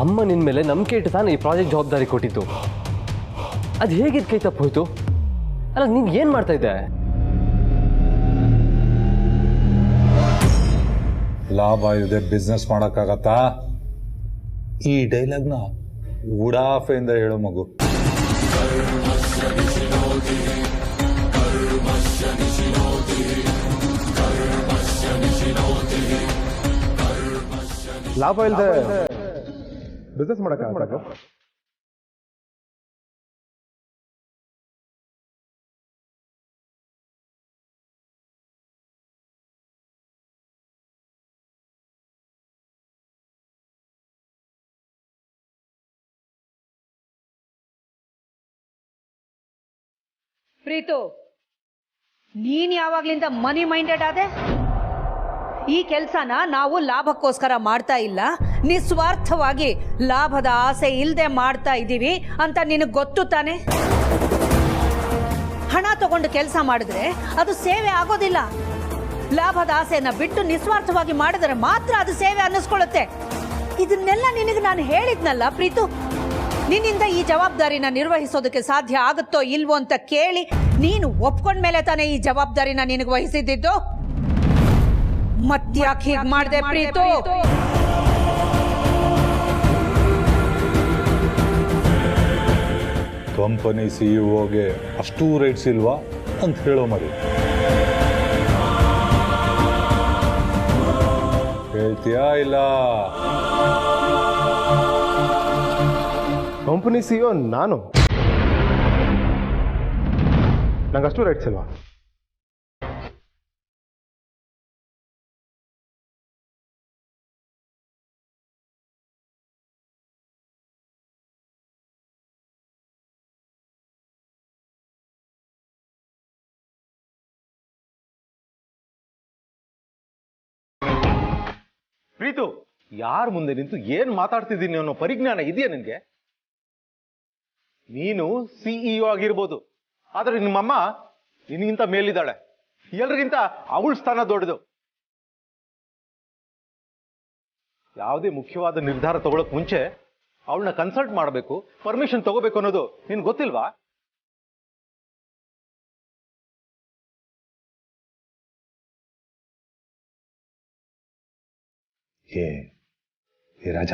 ಅಮ್ಮ ನಿನ್ನ ಮೇಲೆ ನಂಬಿಕೆ ಇಟ್ಟು ತಾನೇ ಈ ಪ್ರಾಜೆಕ್ಟ್ ಜವಾಬ್ದಾರಿ ಕೊಟ್ಟಿದ್ದು. ಅದು ಹೇಗಿದ್ ಕೈ ತಪ್ಪೋಯ್ತು? ಅಲ್ಲ, ನೀನು ಏನು ಮಾಡ್ತಾ ಇದ್ದೆ? ಲಾಭ ಇದೆ ಬಿಸ್ನೆಸ್ ಮಾಡೋಕ್ಕಾಗತ್ತಾ? ಈ ಡೈಲಾಗ್ನ ಉಡಾಫೆಯಿಂದ ಹೇಳೋ ಮಗು. ಲಾಭ ಇಲ್ಲದೆ ಬಿಸ್ನೆಸ್ ಮಾಡೋಕ್ಕಾಗತ್ತಾ? ಪ್ರೀತು, ನೀನ್ ಯಾವಾಗ್ಲಿಂದ ಮನಿ ಮೈಂಡೆಡ್ ಆದೆ? ಈ ಕೆಲಸನ ನಾವು ಲಾಭಕ್ಕೋಸ್ಕರ ಮಾಡ್ತಾ ಇಲ್ಲ, ನಿಸ್ವಾರ್ಥವಾಗಿ ಲಾಭದ ಆಸೆ ಇಲ್ಲದೆ ಮಾಡ್ತಾ ಇದ್ದೀವಿ ಅಂತ ನಿನಗೆ ಗೊತ್ತು ತಾನೆ? ಹಣ ತಗೊಂಡು ಕೆಲಸ ಮಾಡಿದ್ರೆ ಅದು ಸೇವೆ ಆಗೋದಿಲ್ಲ. ಲಾಭದ ಆಸೆನ ಬಿಟ್ಟು ನಿಸ್ವಾರ್ಥವಾಗಿ ಮಾಡಿದ್ರೆ ಮಾತ್ರ ಅದು ಸೇವೆ ಅನ್ನಿಸ್ಕೊಳ್ಳುತ್ತೆ. ಇದನ್ನೆಲ್ಲ ನಿನಗೆ ನಾನು ಹೇಳಿದ್ನಲ್ಲ ಪ್ರೀತು. ನಿನ್ನಿಂದ ಈ ಜವಾಬ್ದಾರಿನ ನಿರ್ವಹಿಸೋದಕ್ಕೆ ಸಾಧ್ಯ ಆಗುತ್ತೋ ಇಲ್ವೋ ಅಂತ ಕೇಳಿ ನೀನು ಒಪ್ಕೊಂಡ್ಮೇಲೆ ತಾನೇ ಈ ಜವಾಬ್ದಾರಿನ ನಿನಗೆ ವಹಿಸಿದ್ದು. ಮತ್ತ್ಯಾಕೆ ಹೀಗೆ ಮಾಡಿದೆ ಪ್ರೀತು? ಕಂಪನಿ ಸಿಇಒಗೆ ಅಷ್ಟೂ ರೈಟ್ಸ್ ಇಲ್ವಾ ಅಂತ ಹೇಳೋ ಮರಿ. ಹೇಳ್ತೀಯಾ ಇಲ್ಲ? ಕಂಪನಿ ಸಿಇಒ ನಾನು, ನಂಗಷ್ಟು ರೈಟ್ಸ್ ಇಲ್ವಾ? ಪ್ರೀತು, ಯಾರ ಮುಂದೆ ನಿಂತು ಏನ್ ಮಾತಾಡ್ತಿದ್ದೀನಿ ಅನ್ನೋ ಪರಿಜ್ಞಾನ ಇದೆಯಾ ನಿನ್ಗೆ? ನೀನು ಸಿಇಒ ಆಗಿರ್ಬೋದು, ಆದ್ರೆ ನಿಮ್ಮಮ್ಮ ನಿನಗಿಂತ ಮೇಲಿದ್ದಾಳೆ. ಎಲ್ರಿಗಿಂತ ಅವಳ ಸ್ಥಾನ ದೊಡ್ಡದು. ಯಾವುದೇ ಮುಖ್ಯವಾದ ನಿರ್ಧಾರ ತಗೊಳಕ್ ಮುಂಚೆ ಅವಳನ್ನ ಕನ್ಸಲ್ಟ್ ಮಾಡಬೇಕು, ಪರ್ಮಿಷನ್ ತಗೋಬೇಕು ಅನ್ನೋದು ನಿನ್ ಗೊತ್ತಿಲ್ವಾ? ಏ ರಾಜ,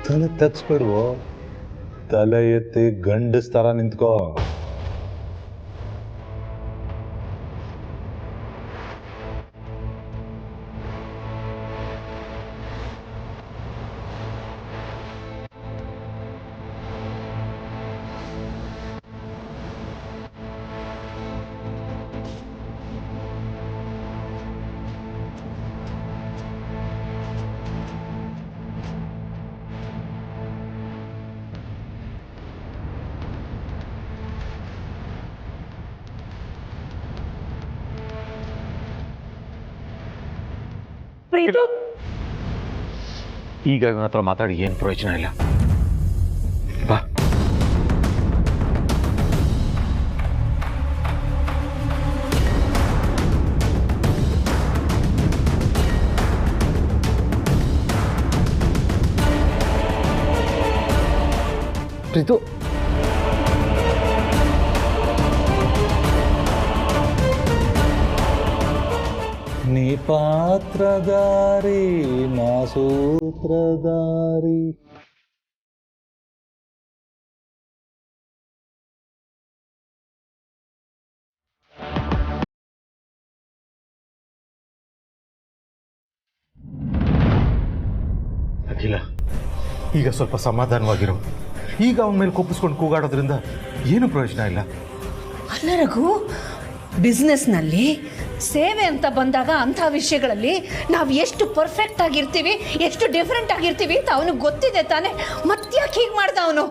ತಲೆ ತಗ್ಸ್ಬೇಡ್ವೋ, ತಲೆ ಎತ್ತಿ ಗಂಡಸ್ ತರ ನಿಂತ್ಕೋ. ಪ್ರೀತು, ಈಗ ಇವನ ಹತ್ರ ಮಾತಾಡಿ ಏನು ಪ್ರಯೋಜನ ಇಲ್ಲ. ಬಾ. ಪ್ರೀತು, ನೀ ಪಾತ್ರಧಾರಿ ನಾ ಸೂತ್ರಧಾರಿ. ಅಖಿಲ, ಈಗ ಸ್ವಲ್ಪ ಸಮಾಧಾನವಾಗಿರೋ. ಈಗ ಅವನ ಮೇಲೆ ಕೋಪಿಸ್ಕೊಂಡು ಕೂಗಾಡೋದ್ರಿಂದ ಏನು ಪ್ರಯೋಜನ ಇಲ್ಲ. ಅಲ್ಲ ರಘು, ಬಿಸ್ನೆಸ್ನಲ್ಲಿ ಸೇವೆ ಅಂತ ಬಂದಾಗ ಅಂಥ ವಿಷಯಗಳಲ್ಲಿ ನಾವು ಎಷ್ಟು ಪರ್ಫೆಕ್ಟ್ ಆಗಿರ್ತೀವಿ, ಎಷ್ಟು ಡಿಫ್ರೆಂಟ್ ಆಗಿರ್ತೀವಿ ಅಂತ ಅವನಿಗೆ ಗೊತ್ತಿದೆ ತಾನೆ. ಮತ್ತ್ಯಾಕೆ ಹೀಗೆ ಮಾಡ್ದ ಅವನು?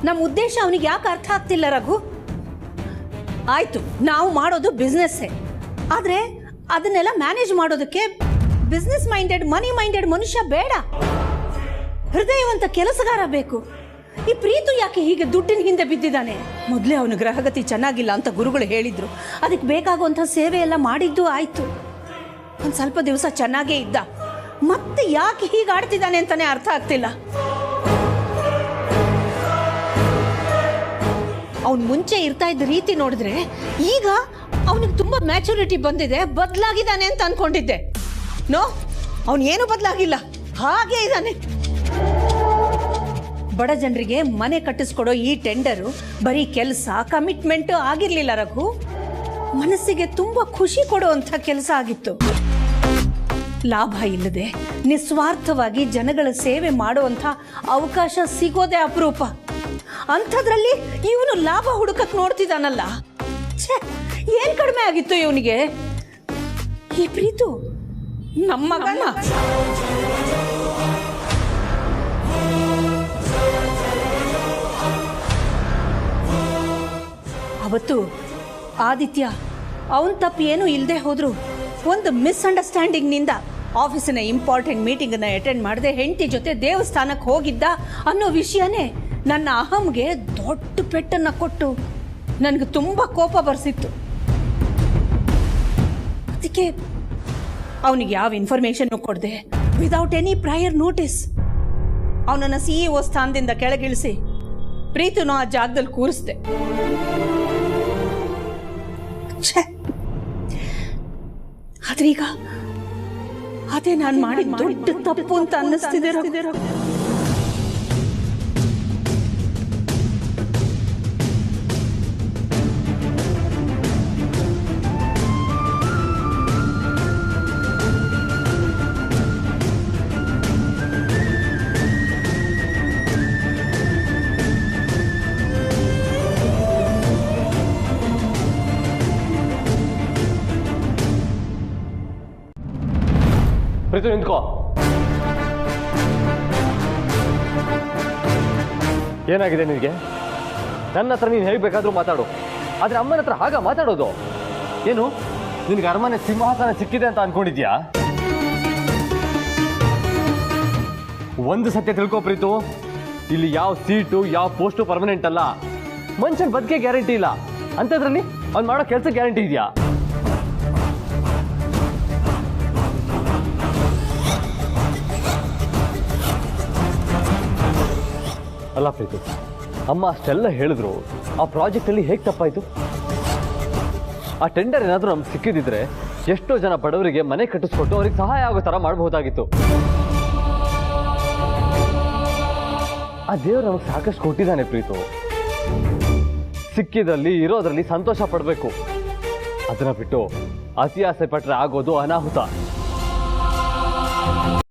ನಮ್ಮ ಉದ್ದೇಶ ಅವನಿಗೆ ಯಾಕೆ ಅರ್ಥ ಆಗ್ತಿಲ್ಲ ರಘು? ಆಯ್ತು, ನಾವು ಮಾಡೋದು ಬಿಸ್ನೆಸ್ಸೇ, ಆದರೆ ಅದನ್ನೆಲ್ಲ ಮ್ಯಾನೇಜ್ ಮಾಡೋದಕ್ಕೆ ಬಿಸ್ನೆಸ್ ಮೈಂಡೆಡ್, ಮನಿ ಮೈಂಡೆಡ್ ಮನುಷ್ಯ ಬೇಡ, ಹೃದಯವಂತ ಕೆಲಸಗಾರ ಬೇಕು. ಈ ಪ್ರೀತು ಯಾಕೆ ಹೀಗೆ ದುಡ್ಡಿನ ಹಿಂದೆ ಬಿದ್ದಿದ್ದಾನೆ? ಮೊದಲೇ ಅವನ ಗ್ರಹಗತಿ ಚೆನ್ನಾಗಿಲ್ಲ ಅಂತ ಗುರುಗಳು ಹೇಳಿದ್ರು. ಅದಕ್ಕೆ ಬೇಕಾಗುವಂಥ ಸೇವೆ ಎಲ್ಲ ಮಾಡಿದ್ದು ಆಯಿತು. ಒಂದು ಸ್ವಲ್ಪ ದಿವಸ ಚೆನ್ನಾಗೇ ಇದ್ದ, ಮತ್ತೆ ಯಾಕೆ ಹೀಗೆ ಆಡ್ತಿದ್ದಾನೆ ಅಂತಾನೆ ಅರ್ಥ ಆಗ್ತಿಲ್ಲ. ಅವನು ಮುಂಚೆ ಇರ್ತಾ ಇದ್ದ ರೀತಿ ನೋಡಿದ್ರೆ ಈಗ ಅವನಿಗೆ ತುಂಬಾ ಮ್ಯಾಚುರಿಟಿ ಬಂದಿದೆ, ಬದಲಾಗಿದ್ದಾನೆ ಅಂತ ಅನ್ಕೊಂಡಿದ್ದೆ. ನೋ, ಅವನು ಏನು ಬದಲಾಗಿಲ್ಲ, ಹಾಗೆ ಇದ್ದಾನೆ. ಬಡ ಜನರಿಗೆ ಮನೆ ಕಟ್ಟಿಸ್ಕೊಡೋ ಈ ಟೆಂಡರು ಬರೀ ಕೆಲಸ, ಕಮಿಟ್ಮೆಂಟ್ ಆಗಿರ್ಲಿಲ್ಲ ರಘು. ಮನಸ್ಸಿಗೆ ತುಂಬಾ ಖುಷಿ ಕೊಡುವಂಥ ಕೆಲಸ ಆಗಿತ್ತು. ಲಾಭ ಇಲ್ಲದೆ ನಿಸ್ವಾರ್ಥವಾಗಿ ಜನಗಳ ಸೇವೆ ಮಾಡುವಂಥ ಅವಕಾಶ ಸಿಗೋದೇ ಅಪರೂಪ. ಅಂಥದ್ರಲ್ಲಿ ಇವನು ಲಾಭ ಹುಡುಕಕ್ ನೋಡ್ತಿದ್ದಾನಲ್ಲ. ಛೇ, ಏನ್ ಕಡಿಮೆ ಆಗಿತ್ತು ಇವನಿಗೆ? ಈ ಪ್ರೀತು ನಮ್ಮ ಮಗನ. ಅವತ್ತು ಆದಿತ್ಯ ಅವನ್ ತಪ್ಪು ಏನೂ ಇಲ್ಲದೆ ಹೋದ್ರು ಒಂದು ಮಿಸ್ಅಂಡರ್ಸ್ಟ್ಯಾಂಡಿಂಗ್ನಿಂದ ಆಫೀಸಿನ ಇಂಪಾರ್ಟೆಂಟ್ ಮೀಟಿಂಗನ್ನು ಅಟೆಂಡ್ ಮಾಡದೆ ಹೆಂಡತಿ ಜೊತೆ ದೇವಸ್ಥಾನಕ್ಕೆ ಹೋಗಿದ್ದ ಅನ್ನೋ ವಿಷಯನೇ ನನ್ನ ಅಹಂಗೆ ದೊಡ್ಡ ಪೆಟ್ಟನ್ನು ಕೊಟ್ಟು ನನಗೆ ತುಂಬ ಕೋಪ ಬರ್ಸಿತ್ತು. ಅದಕ್ಕೆ ಅವನಿಗೆ ಯಾವ ಇನ್ಫಾರ್ಮೇಶನ್ ಕೊಡದೆ ವಿದೌಟ್ ಎನಿ ಪ್ರಯರ್ ನೋಟಿಸ್ ಅವನನ್ನು CEO ಸ್ಥಾನದಿಂದ ಕೆಳಗಿಳಿಸಿ ಪ್ರೀತಿನೂ ಆ ಜಾಗದಲ್ಲಿ ಕೂರಿಸ್ದೆ. ಆದ್ರೀಗ ಅದೇ ನಾನು ಮಾಡಿದ ದೊಡ್ಡ ತಪ್ಪು ಅಂತ ಅನ್ನಿಸ್ತಿದೆ. ಪ್ರೀತು, ನಿಂತ್ಕೋ. ಏನಾಗಿದೆ ನಿನಗೆ? ನನ್ನ ಹತ್ರ ನೀನು ಹೇಗೆ ಬೇಕಾದರೂ ಮಾತಾಡು, ಆದರೆ ಅಮ್ಮನ ಹತ್ರ ಹಾಗ ಮಾತಾಡೋದು ಏನು? ನಿನಗೆ ಅರಮನೆ ಸಿಂಹಾಸನ ಸಿಕ್ಕಿದೆ ಅಂತ ಅನ್ಕೊಂಡಿದ್ಯಾ? ಒಂದು ಸತ್ಯ ತಿಳ್ಕೋ ಪ್ರೀತು, ಇಲ್ಲಿ ಯಾವ ಸೀಟು ಯಾವ ಪೋಸ್ಟು ಪರ್ಮನೆಂಟ್ ಅಲ್ಲ. ಮನುಷ್ಯನ ಬದುಕೆ ಗ್ಯಾರಂಟಿ ಇಲ್ಲ, ಅಂಥದ್ರಲ್ಲಿ ಅವ್ನು ಮಾಡೋ ಕೆಲಸ ಗ್ಯಾರಂಟಿ ಇದೆಯಾ? ಅಲ್ಲ ಪ್ರೀತು, ಅಮ್ಮ ಅಷ್ಟೆಲ್ಲ ಹೇಳಿದ್ರು, ಆ ಪ್ರಾಜೆಕ್ಟಲ್ಲಿ ಹೇಗೆ ತಪ್ಪಾಯಿತು? ಆ ಟೆಂಡರ್ ಏನಾದರೂ ನಮ್ಗೆ ಸಿಕ್ಕಿದಿದ್ರೆ ಎಷ್ಟೋ ಜನ ಬಡವರಿಗೆ ಮನೆ ಕಟ್ಟಿಸ್ಕೊಟ್ಟು ಅವ್ರಿಗೆ ಸಹಾಯ ಆಗೋ ಥರ ಮಾಡಬಹುದಾಗಿತ್ತು. ಆ ದೇವರು ನಮಗೆ ಸಾಕಷ್ಟು ಕೊಟ್ಟಿದ್ದಾನೆ ಪ್ರೀತು. ಸಿಕ್ಕಿದ್ರಲ್ಲಿ ಇರೋದ್ರಲ್ಲಿ ಸಂತೋಷ ಪಡಬೇಕು. ಅದನ್ನ ಬಿಟ್ಟು ಅತಿ ಆಸೆ ಪಟ್ಟರೆ ಆಗೋದು ಅನಾಹುತ.